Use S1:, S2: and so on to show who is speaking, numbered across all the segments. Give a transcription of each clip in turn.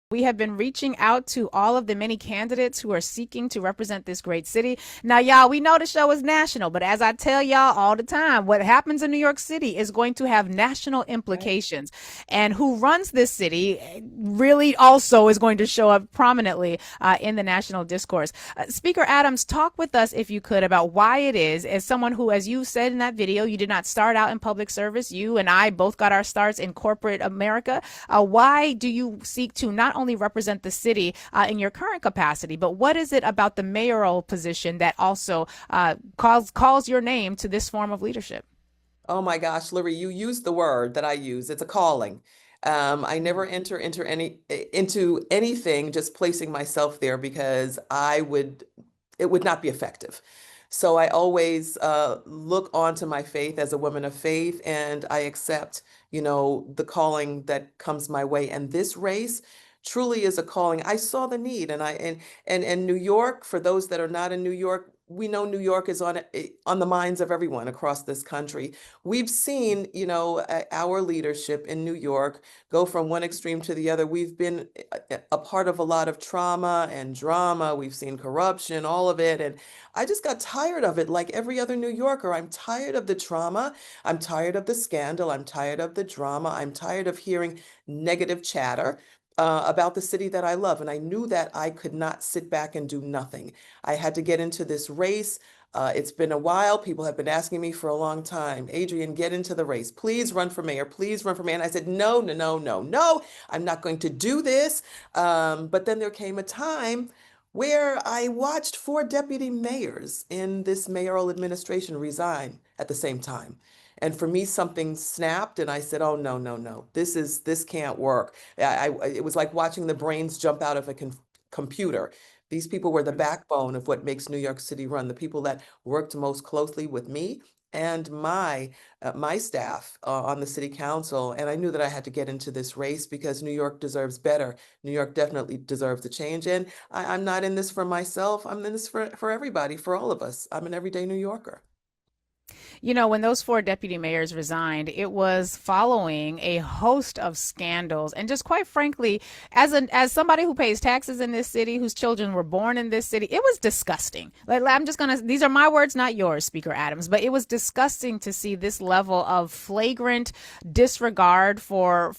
S1: We have been reaching out to all of the many candidates who are seeking to represent this great city. Now, y'all, we know the show is national, but as I tell y'all all the time, what happens in New York City is going to have national
S2: Right.
S1: implications. And who runs this city really also is going to show up prominently in the national discourse. Speaker Adams, talk with us, if you could, about why it is, as someone who, as you said in that video, you did not start out in public service. You and I both got our starts in corporate America. Why do you seek to not only represent the city in your current capacity, but what is it about the mayoral position that also calls your name to this form of leadership?
S2: Oh my gosh, Lurie, you used the word that I use. It's a calling. I never enter into anything just placing myself there because it would not be effective. So I always look onto my faith as a woman of faith, and I accept, the calling that comes my way. And this race truly is a calling. I saw the need, and New York, for those that are not in New York, we know New York is on the minds of everyone across this country. We've seen, our leadership in New York go from one extreme to the other. We've been a part of a lot of trauma and drama. We've seen corruption, all of it. And I just got tired of it, like every other New Yorker. I'm tired of the trauma. I'm tired of the scandal. I'm tired of the drama. I'm tired of hearing negative chatter. About the city that I love. And I knew that I could not sit back and do nothing. I had to get into this race. It's been a while. People have been asking me for a long time, Adrienne, get into the race. Please run for mayor. Please run for mayor. And I said, no, no, no, no, no, I'm not going to do this. But then there came a time where I watched four deputy mayors in this mayoral administration resign at the same time. And for me, something snapped, and I said, "Oh no, no, no! This can't work." It was like watching the brains jump out of a computer. These people were the backbone of what makes New York City run, the people that worked most closely with me and my staff on the city council. And I knew that I had to get into this race because New York deserves better. New York definitely deserves a change. And I'm not in this for myself. I'm in this for everybody, for all of us. I'm an everyday New Yorker.
S1: You know, when those four deputy mayors resigned, it was following a host of scandals. And just quite frankly, as somebody who pays taxes in this city, whose children were born in this city, it was disgusting. Like, I'm just gonna, these are my words, not yours, Speaker Adams, but it was disgusting to see this level of flagrant disregard for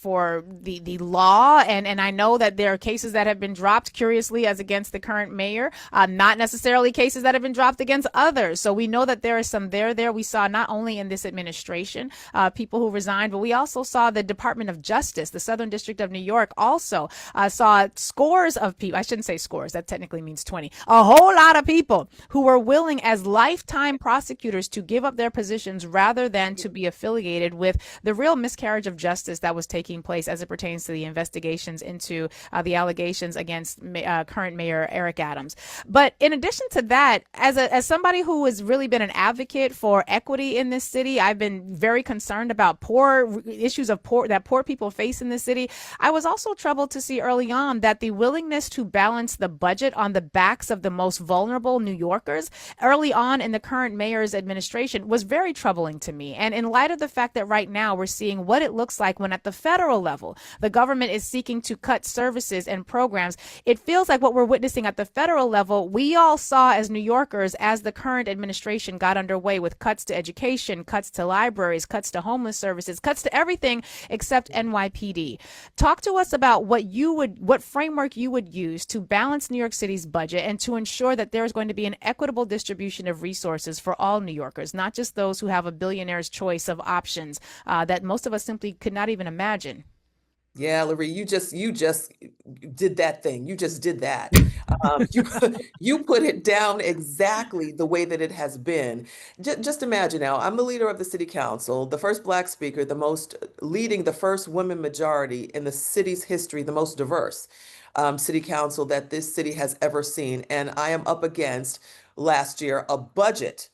S1: the law. And I know that there are cases that have been dropped, curiously, as against the current mayor, not necessarily cases that have been dropped against others. So we know that there is some there. We saw not only in this administration people who resigned, but we also saw the Department of Justice, the Southern District of New York, also saw scores of people. I shouldn't say scores, that technically means 20. A whole lot of people who were willing as lifetime prosecutors to give up their positions rather than to be affiliated with the real miscarriage of justice that was taking place as it pertains to the investigations into the allegations against current Mayor Eric Adams. But in addition to that, as somebody who has really been an advocate for equity in this city, I've been very concerned about poor issues of poor people face in this city. I was also troubled to see early on that the willingness to balance the budget on the backs of the most vulnerable New Yorkers early on in the current mayor's administration was very troubling to me. And in light of the fact that right now we're seeing what it looks like when at the federal level the government is seeking to cut services and programs, it feels like what we're witnessing at the federal level, we all saw as New Yorkers as the current administration got underway with cuts to education, cuts to libraries, cuts to homeless services, cuts to everything except NYPD. Talk to us about what framework you would use to balance New York City's budget and to ensure that there is going to be an equitable distribution of resources for all New Yorkers, not just those who have a billionaire's choice of options that most of us simply could not even imagine.
S2: Yeah, Lurie, you just did that thing. You just did that. You you put it down exactly the way that it has been. Just imagine now, I'm the leader of the city council, the first Black speaker, the most leading the first women majority in the city's history, the most diverse city council that this city has ever seen. And I am up against last year a budget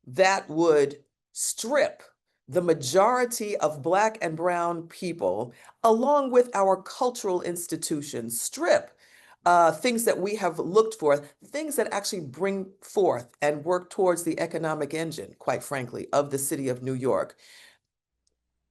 S2: that would strip the majority of Black and Brown people, along with our cultural institutions, strip things that we have looked for, things that actually bring forth and work towards the economic engine, quite frankly, of the city of New York.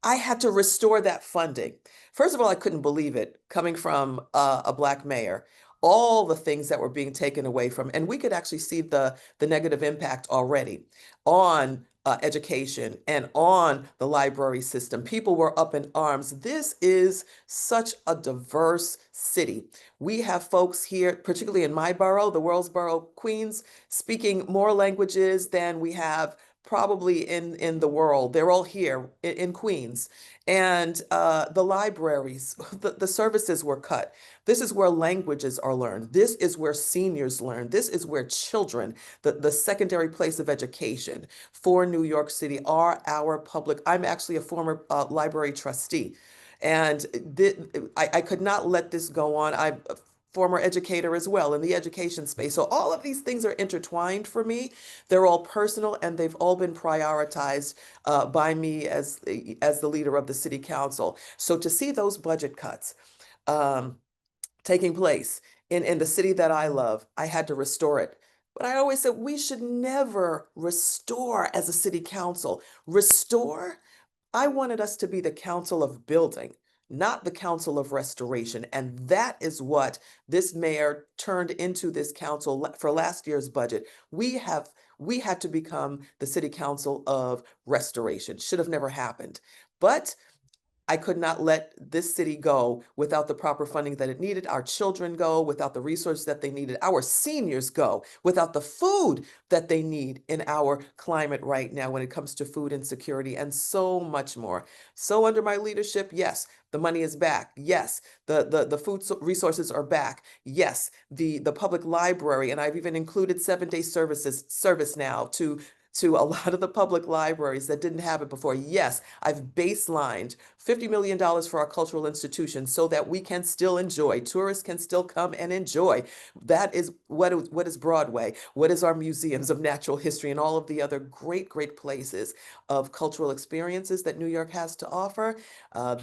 S2: I had to restore that funding. First of all, I couldn't believe it coming from a Black mayor. All the things that were being taken away from, and we could actually see the negative impact already on education and on the library system. People were up in arms. This is such a diverse city. We have folks here, particularly in my borough, the Worldsboro, Queens, speaking more languages than we have probably in the world. They're all here in Queens. And the libraries, the services were cut. This is where languages are learned. This is where seniors learn. This is where children, the secondary place of education for New York City, are our public. I'm actually a former library trustee. And I could not let this go on. I'm a former educator as well in the education space. So all of these things are intertwined for me. They're all personal, and they've all been prioritized by me as the leader of the city council. So to see those budget cuts um, taking place in the city that I love, I had to restore it. But I always said we should never restore as a city council. Restore, I wanted us to be the council of building, not the council of restoration. And that is what this mayor turned into this council for last year's budget. We had to become the city council of restoration. Should have never happened. But I could not let this city go without the proper funding that it needed, our children go without the resources that they needed, our seniors go without the food that they need in our climate right now when it comes to food insecurity, and so much more. So under my leadership, yes, the money is back. Yes, the food resources are back. Yes, the public library, and I've even included 7-day service now to a lot of the public libraries that didn't have it before. Yes, I've baselined $50 million for our cultural institutions so that we can still enjoy, tourists can still come and enjoy. That is what is Broadway, what is our museums of natural history, and all of the other great, great places of cultural experiences that New York has to offer.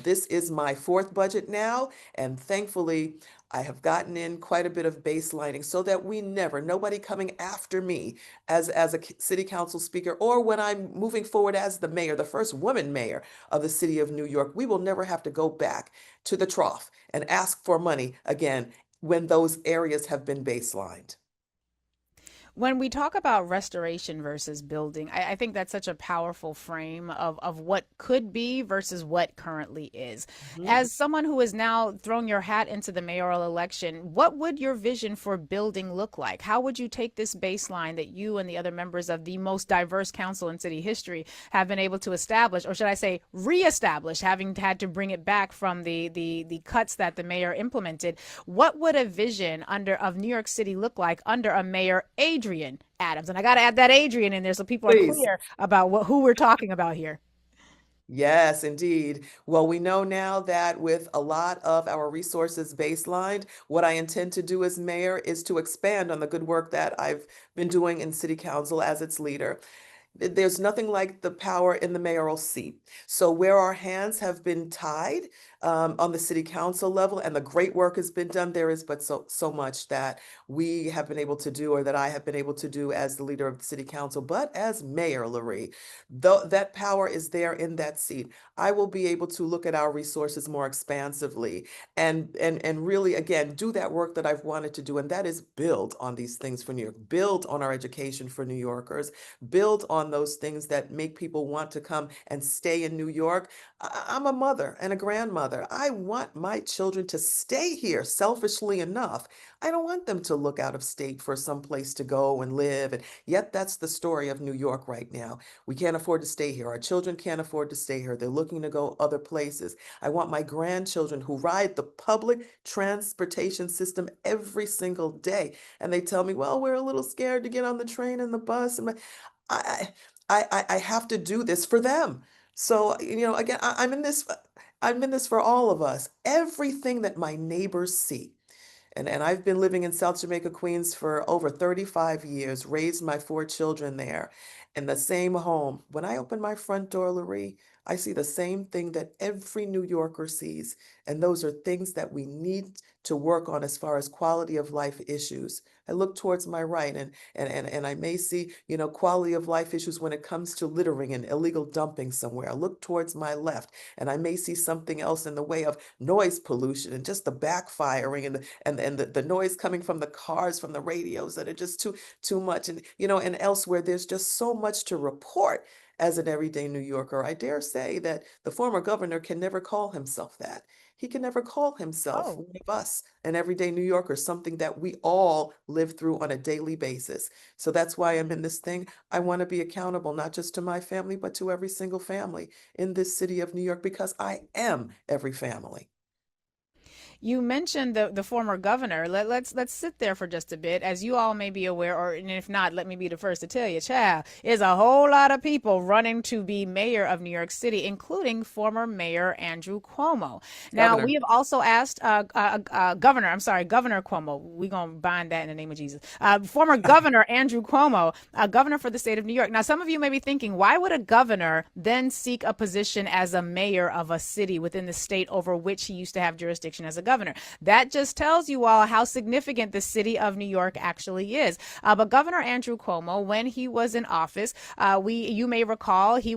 S2: This is my fourth budget now, and thankfully, I have gotten in quite a bit of baselining so that nobody coming after me as a city council speaker, or when I'm moving forward as the mayor, the first woman mayor of the city of New York, we will never have to go back to the trough and ask for money again when those areas have been baselined.
S1: When we talk about restoration versus building, I think that's such a powerful frame of what could be versus what currently is.
S2: Mhm.
S1: As someone who is now throwing your hat into the mayoral election, what would your vision for building look like? How would you take this baseline that you and the other members of the most diverse council in city history have been able to establish, or should I say reestablish, having had to bring it back from the cuts that the mayor implemented? What would a vision under of New York City look like under a mayor Adrienne Adams? And I got to add that Adrienne in there so people are
S2: Please.
S1: clear about who we're talking about here.
S2: Yes, indeed. Well, we know now that with a lot of our resources baselined, what I intend to do as mayor is to expand on the good work that I've been doing in city council as its leader. There's nothing like the power in the mayoral seat. So where our hands have been tied on the city council level and the great work has been done, there is but so much that we have been able to do, or that I have been able to do as the leader of the city council. But as mayor, Lurie, though that power is there in that seat, I will be able to look at our resources more expansively and really again do that work that I've wanted to do, and that is build on these things for New York, build on our education for New Yorkers, build on those things that make people want to come and stay in New York. I'm a mother and a grandmother. I want my children to stay here selfishly enough. I don't want them to look out of state for some place to go and live. And yet that's the story of New York right now. We can't afford to stay here. Our children can't afford to stay here. They're looking to go other places. I want my grandchildren who ride the public transportation system every single day. And they tell me, well, we're a little scared to get on the train and the bus. And I, I have to do this for them. So, again, I'm in this for all of us. Everything that my neighbors see. And I've been living in South Jamaica, Queens for over 35 years, raised my four children there in the same home. When I open my front door, Lurie, I see the same thing that every New Yorker sees. And those are things that we need to work on as far as quality of life issues. I look towards my right and I may see, quality of life issues when it comes to littering and illegal dumping somewhere. I look towards my left and I may see something else in the way of noise pollution and just the backfiring and the noise coming from the cars, from the radios that are just too much. And and elsewhere, there's just so much to report as an everyday New Yorker. I dare say that the former governor can never call himself that. He can never call himself
S1: Oh.
S2: one of us, an everyday New Yorker, something that we all live through on a daily basis. So that's why I'm in this thing. I want to be accountable, not just to my family, but to every single family in this city of New York, because I am every family.
S1: You mentioned the former governor. Let's sit there for just a bit. As you all may be aware, or and if not, let me be the first to tell you, child, is a whole lot of people running to be mayor of New York City, including former Mayor Andrew Cuomo. Now, we
S2: Governor.
S1: have also asked Governor, I'm sorry, Governor Cuomo. We're going to bind that in the name of Jesus. Former Governor Andrew Cuomo, governor for the state of New York. Now, some of you may be thinking, why would a governor then seek a position as a mayor of a city within the state over which he used to have jurisdiction as a governor? That just tells you all how significant the city of New York actually is. But Governor Andrew Cuomo, when he was in office, you may recall he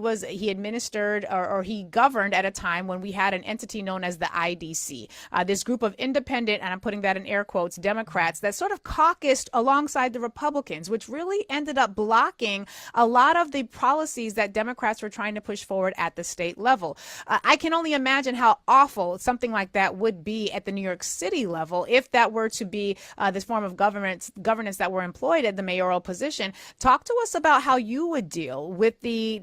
S1: administered or he governed at a time when we had an entity known as the IDC, this group of independent, and I'm putting that in air quotes, Democrats that sort of caucused alongside the Republicans, which really ended up blocking a lot of the policies that Democrats were trying to push forward at the state level. I can only imagine how awful something like that would be at the New York City level if that were to be this form of governance that were employed at the mayoral position. Talk to us about how you would deal with the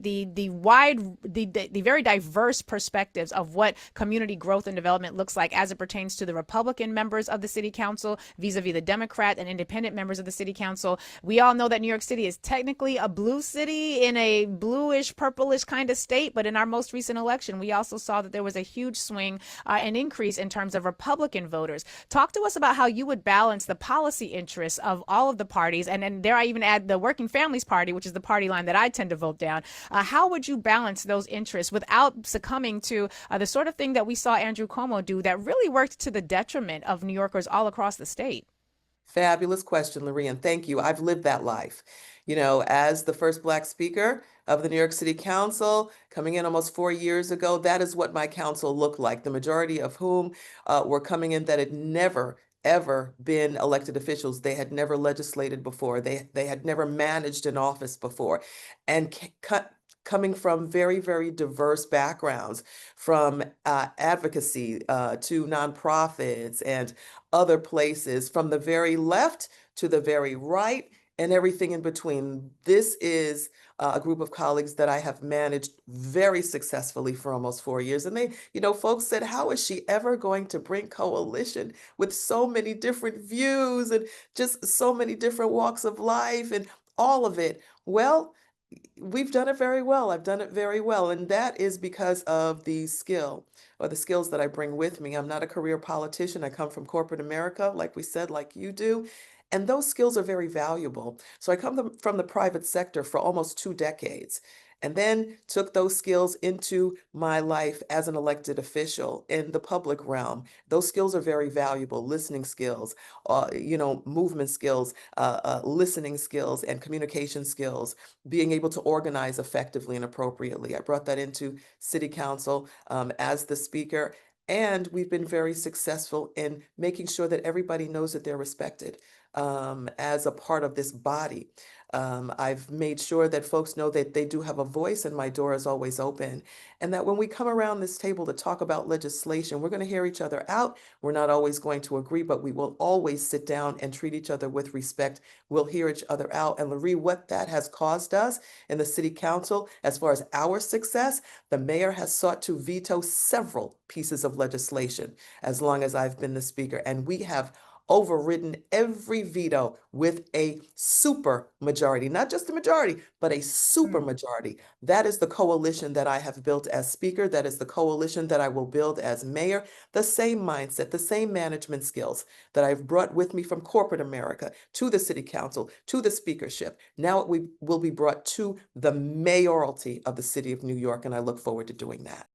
S1: very diverse perspectives of what community growth and development looks like as it pertains to the Republican members of the city council vis-a-vis the Democrat and independent members of the city council. We all know that New York City is technically a blue city in a bluish, purplish kind of state, but in our most recent election, we also saw that there was a huge swing and increase in terms of Republican voters. Talk to us about how you would balance the policy interests of all of the parties, and then dare I even add the Working Families Party, which is the party line that I tend to vote down. How would you balance those interests without succumbing to the sort of thing that we saw Andrew Cuomo do that really worked to the detriment of New Yorkers all across the state?
S2: Fabulous question, Lurie, and thank you. I've lived that life. As the first Black speaker of the New York City Council, coming in almost 4 years ago, that is what my council looked like, the majority of whom were coming in that had never, ever been elected officials. They had never legislated before. They had never managed an office before, and coming from very, very diverse backgrounds, from advocacy to nonprofits and other places, from the very left to the very right and everything in between. This is a group of colleagues that I have managed very successfully for almost 4 years. And folks said, how is she ever going to bring coalition with so many different views and just so many different walks of life and all of it? Well, we've done it very well. I've done it very well. And that is because of the skill or the skills that I bring with me. I'm not a career politician. I come from corporate America, like we said, like you do. And those skills are very valuable. So I come from the private sector for almost 2 decades. And then took those skills into my life as an elected official in the public realm. Those skills are very valuable: listening skills, movement skills, listening skills, and communication skills, being able to organize effectively and appropriately. I brought that into city council as the speaker, and we've been very successful in making sure that everybody knows that they're respected as a part of this body. I've made sure that folks know that they do have a voice, and my door is always open. And that when we come around this table to talk about legislation, we're going to hear each other out. We're not always going to agree, but we will always sit down and treat each other with respect. We'll hear each other out. And Lurie, what that has caused us in the city council, as far as our success, the mayor has sought to veto several pieces of legislation as long as I've been the speaker. And we have overridden every veto with a super majority, not just a majority, but a super majority. That is the coalition that I have built as speaker. That is the coalition that I will build as mayor. The same mindset, the same management skills that I've brought with me from corporate America to the city council, to the speakership. Now it will be brought to the mayoralty of the city of New York, and I look forward to doing that.